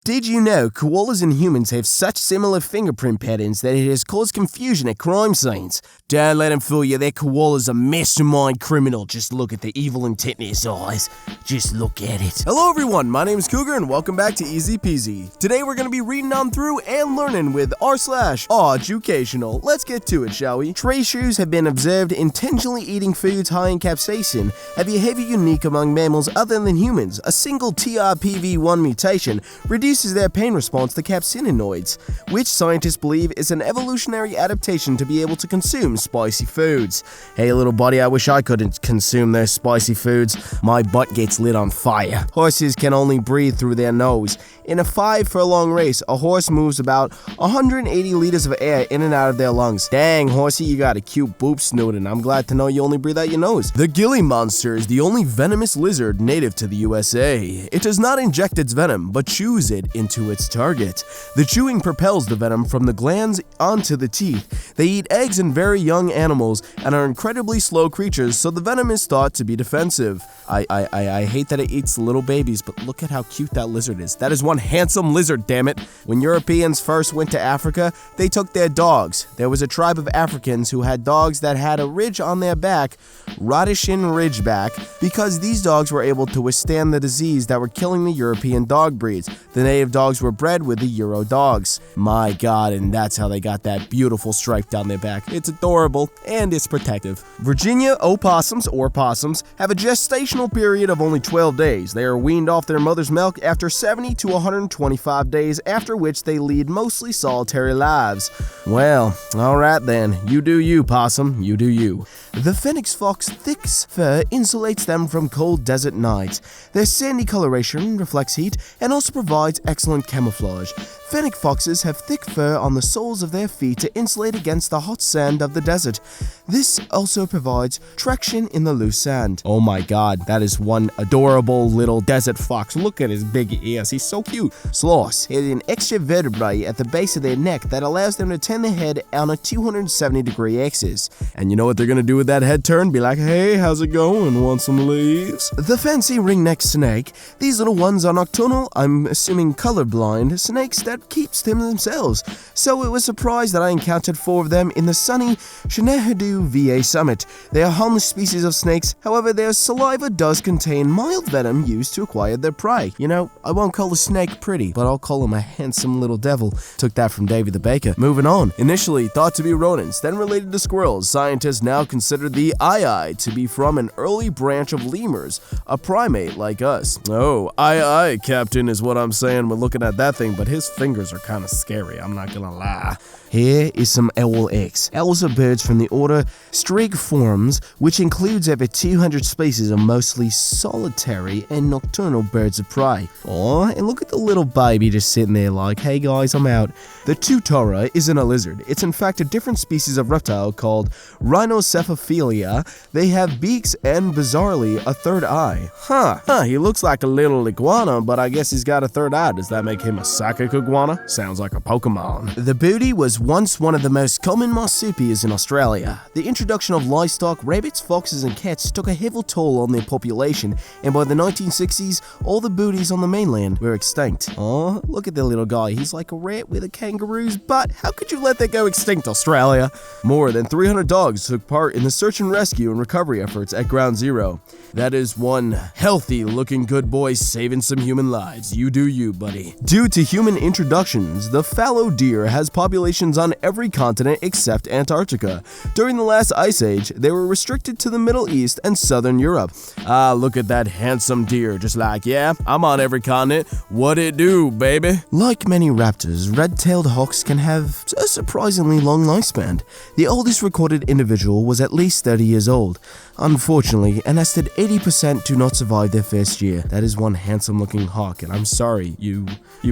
Did you know koalas and humans have such similar fingerprint patterns that it has caused confusion at crime scenes? Don't let them fool you, that koala's a mastermind criminal. Just look at the evil intent in his eyes. Just look at it. Hello everyone, my name is Cougar and welcome back to Easy Peasy. Today we're going to be reading on through and learning with r/educational. Let's get to it, shall we? Stray shrews have been observed intentionally eating foods high in capsaicin, a behavior unique among mammals other than humans. A single TRPV1 mutation reduces their pain response to capsaicinoids, which scientists believe is an evolutionary adaptation to be able to consume spicy foods. Hey little buddy, I wish I couldn't consume those spicy foods. My butt gets lit on fire. Horses can only breathe through their nose. In a 5-furlong race, a horse moves about 180 liters of air in and out of their lungs. Dang, horsey, you got a cute boob snoot, I'm glad to know you only breathe out your nose. The Gilly monster is the only venomous lizard native to the USA. It does not inject its venom, but chews it into its target. The chewing propels the venom from the glands onto the teeth. They eat eggs and very young animals and are incredibly slow creatures, so the venom is thought to be defensive. I hate that it eats little babies, but look at how cute that lizard is. That is one handsome lizard, damn it. When Europeans first went to Africa, they took their dogs. There was a tribe of Africans who had dogs that had a ridge on their back, Rhodesian Ridgeback, because these dogs were able to withstand the disease that were killing the European dog breeds. The native dogs were bred with the Euro dogs. My god, and that's how they got that beautiful stripe down their back. It's adorable, and it's protective. Virginia opossums, or possums, have a gestational period of only 12 days. They are weaned off their mother's milk after 70 to 125 days, after which they lead mostly solitary lives. Well, alright then. You do you, possum. You do you. The Phoenix fox thick fur insulates them from cold desert nights. Their sandy coloration reflects heat and also provides excellent camouflage. Fennec foxes have thick fur on the soles of their feet to insulate against the hot sand of the desert. This also provides traction in the loose sand. Oh my god, that is one adorable little desert fox. Look at his big ears, he's so cute. Sloths have an extra vertebrae at the base of their neck that allows them to turn their head on a 270-degree axis. And you know what they're gonna do with that head turn? Be like, hey, how's it going? Want some leaves? The fancy ringneck snake. These little ones are nocturnal, I'm assuming colorblind, snakes that keeps them themselves. So it was surprised that I encountered 4 of them in the sunny Shenehadu VA summit. They are harmless species of snakes, however their saliva does contain mild venom used to acquire their prey. You know, I won't call a snake pretty, but I'll call him a handsome little devil. Took that from Davy the Baker. Moving on. Initially thought to be rodents, then related to squirrels, scientists now consider the aye to be from an early branch of lemurs, a primate like us. Oh, aye, Captain is what I'm saying when looking at that thing, but his fingers are kind of scary, I'm not gonna lie. Here is some owl eggs. Owls are birds from the order Strigiformes, which includes over 200 species of mostly solitary and nocturnal birds of prey. Aw, and look at the little baby just sitting there like, hey guys, I'm out. The Tutora isn't a lizard. It's in fact a different species of reptile called Rhinocephalia. They have beaks and, bizarrely, a third eye. He looks like a little iguana, but I guess he's got a third eye. Does that make him a psychic iguana? Sounds like a Pokemon. The booty was once one of the most common marsupials in Australia. The introduction of livestock, rabbits, foxes, and cats took a heavy toll on their population, and by the 1960s, all the booties on the mainland were extinct. Oh, look at the little guy. He's like a rat with a kangaroo's butt. How could you let that go extinct, Australia? More than 300 dogs took part in the search and rescue and recovery efforts at Ground Zero. That is one healthy-looking good boy saving some human lives. You do you, buddy. Due to human introductions, the fallow deer has populations on every continent except Antarctica. During the last ice age, they were restricted to the Middle East and Southern Europe. Ah, look at that handsome deer, just like, yeah, I'm on every continent. What it do, baby? Like many raptors, red-tailed hawks can have a surprisingly long lifespan. The oldest recorded individual was at least 30 years old. Unfortunately, an estimated 80% do not survive their first year. That is one handsome-looking hawk, and I'm sorry, you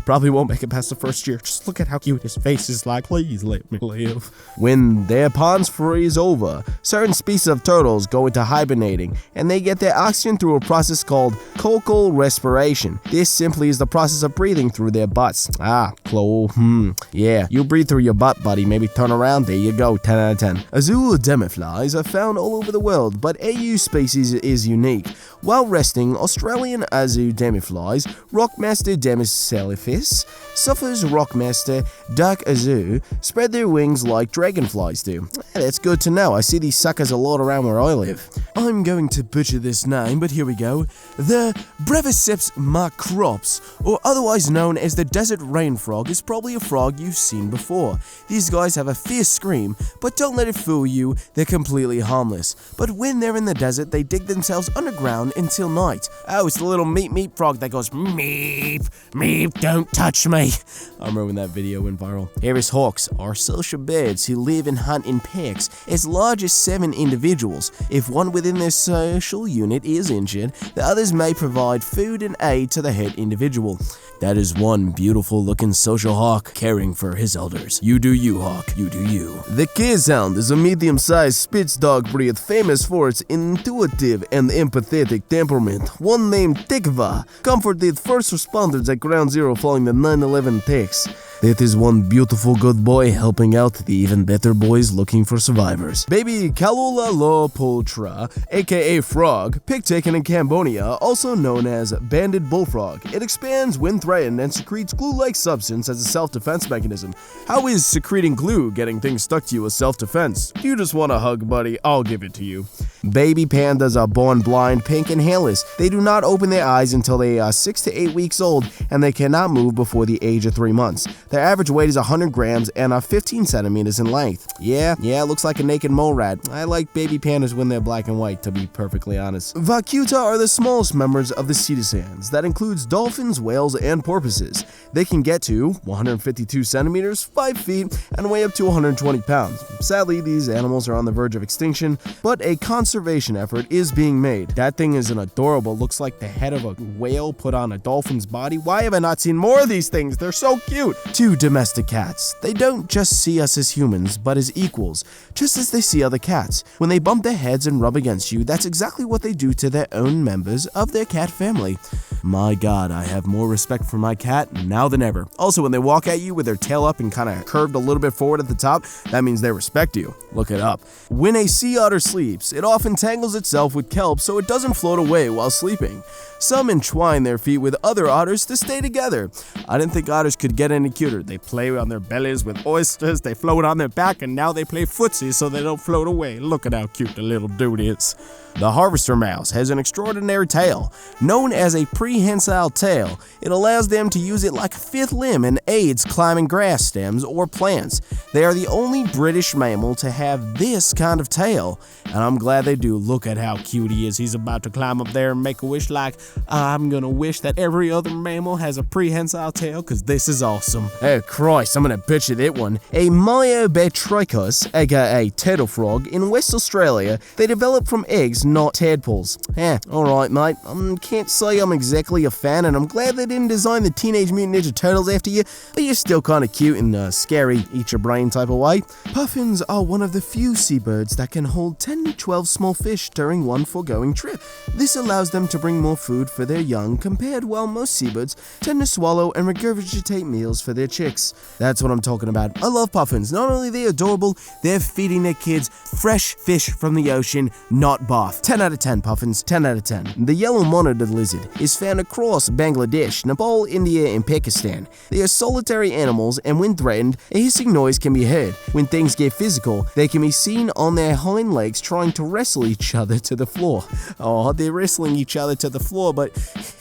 probably won't make it past the first year. Just look at how cute his face is like. Please let me live. When their ponds freeze over, certain species of turtles go into hibernating, and they get their oxygen through a process called cochlear respiration. This simply is the process of breathing through their butts. Yeah, you breathe through your butt, buddy. Maybe turn around. There you go. 10 out of 10. Azul demiflies are found all over the world, but but AU species is unique. While resting, Australian Azu demiflies, Rockmaster Democelifis, Suffers Rockmaster, Dark Azu spread their wings like dragonflies do. That's good to know. I see these suckers a lot around where I live. I'm going to butcher this name, but here we go. The Breviceps macrops, or otherwise known as the desert rain frog, is probably a frog you've seen before. These guys have a fierce scream, but don't let it fool you, they're completely harmless. But when they're in the desert, they dig themselves underground until night. Oh, it's the little meep frog that goes meep, meep, don't touch me. I remember when that video went viral. Harris hawks are social birds who live and hunt in packs as large as 7 individuals. If one within their social unit is injured, the others may provide food and aid to the hurt individual. That is one beautiful looking social hawk caring for his elders. You do you, hawk. You do you. The Keeshond is a medium-sized Spitz dog breed famous for its intuitive and empathetic temperament. One named Tikva comforted first responders at Ground Zero following the 9/11 attacks. That is one beautiful good boy helping out the even better boys looking for survivors. Baby Kalula aka frog, pig taken in Cambodia, also known as banded bullfrog. It expands when threatened and secretes glue-like substance as a self-defense mechanism. How is secreting glue getting things stuck to you a self-defense? You just want a hug, buddy, I'll give it to you. Baby pandas are born blind, pink, and hairless. They do not open their eyes until they are 6 to 8 weeks old, and they cannot move before the age of 3 months. Their average weight is 100 grams and are 15 centimeters in length. Yeah, looks like a naked mole rat. I like baby pandas when they're black and white, to be perfectly honest. Vacuta are the smallest members of the cetaceans. That includes dolphins, whales, and porpoises. They can get to 152 centimeters, 5 feet, and weigh up to 120 pounds. Sadly, these animals are on the verge of extinction, but a conservation effort is being made. That thing is an adorable, looks like the head of a whale put on a dolphin's body. Why have I not seen more of these things? They're so cute. 2 domestic cats. They don't just see us as humans, but as equals, just as they see other cats. When they bump their heads and rub against you, that's exactly what they do to their own members of their cat family. My God, I have more respect for my cat now than ever. Also, when they walk at you with their tail up and kind of curved a little bit forward at the top, that means they respect you. Look it up. When a sea otter sleeps, it often tangles itself with kelp so it doesn't float away while sleeping. Some entwine their feet with other otters to stay together. I didn't think otters could get any cuter. They play on their bellies with oysters, they float on their back, and now they play footsie so they don't float away. Look at how cute the little dude is. The harvester mouse has an extraordinary tail. Known as a prehensile tail, it allows them to use it like a fifth limb and aids climbing grass stems or plants. They are the only British mammal to have this kind of tail, and I'm glad they do. Look at how cute he is. He's about to climb up there and make a wish like, I'm gonna wish that every other mammal has a prehensile tail, because this is awesome. Oh Christ, I'm gonna butcher that one. A Myobatrachus, aka turtle frog, in West Australia, they develop from eggs, not tadpoles. Alright mate, can't say I'm exactly a fan, and I'm glad they didn't design the Teenage Mutant Ninja Turtles after you, but you're still kinda cute in a scary, eat your brain type of way. Puffins are one of the few seabirds that can hold 10 to 12 small fish during one foregoing trip. This allows them to bring more food for their young, compared while most seabirds tend to swallow and regurgitate meals for their chicks. That's what I'm talking about. I love puffins. Not only are they adorable, they're feeding their kids fresh fish from the ocean, not bath. 10 out of 10 puffins, 10 out of 10. The yellow monitored lizard is found across Bangladesh, Nepal, India, and Pakistan. They are solitary animals, and when threatened, a hissing noise can be heard. When things get physical, they can be seen on their hind legs trying to wrestle each other to the floor. Oh, they're wrestling each other to the floor, but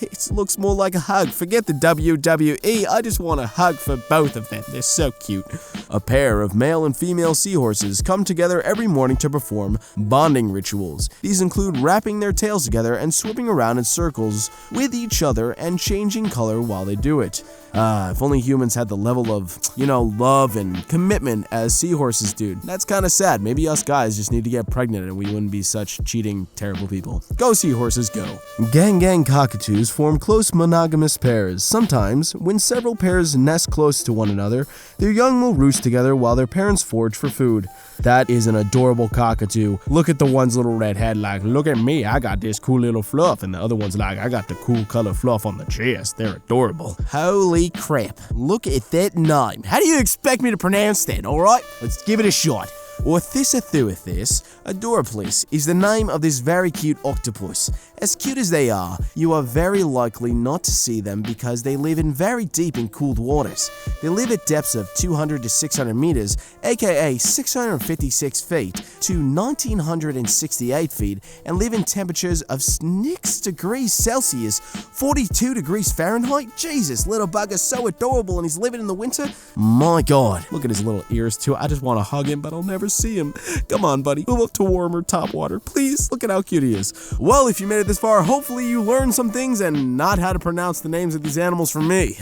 it looks more like a hug. Forget the WWE, I just want a hug for both of them. They're so cute. A pair of male and female seahorses come together every morning to perform bonding rituals. These include wrapping their tails together and swimming around in circles with each other and changing color while they do it. If only humans had the level of, love and commitment as seahorses do. That's kind of sad. Maybe us guys just need to get pregnant and we wouldn't be such cheating, terrible people. Go seahorses, go. Gang cockatoos form close monogamous pairs. Sometimes, when several pairs nest close to one another, their young will roost together while their parents forage for food. That is an adorable cockatoo. Look at the one's little red head like, look at me, I got this cool little fluff, and the other one's like, I got the cool color fluff on the chest. They're adorable. Holy crap. Look at that name. How do you expect me to pronounce that, alright? Let's give it a shot. Orthicothuithis adoralis is the name of this very cute octopus. As cute as they are, you are very likely not to see them because they live in very deep and cooled waters. They live at depths of 200 to 600 meters, aka 656 feet to 1968 feet, and live in temperatures of 6 degrees Celsius, 42 degrees Fahrenheit. Jesus, little bugger's so adorable and he's living in the winter. My God, look at his little ears too. I just want to hug him, but I'll never see him. Come on, buddy, move up to warmer top water, please. Look at how cute he is. Well, if you made it this far, hopefully you learned some things and not how to pronounce the names of these animals from me.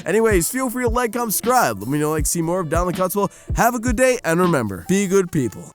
Anyways, feel free to like, comment, subscribe. Let me know if you like to see more of Down the Cotswold. Have a good day, and remember, be good people.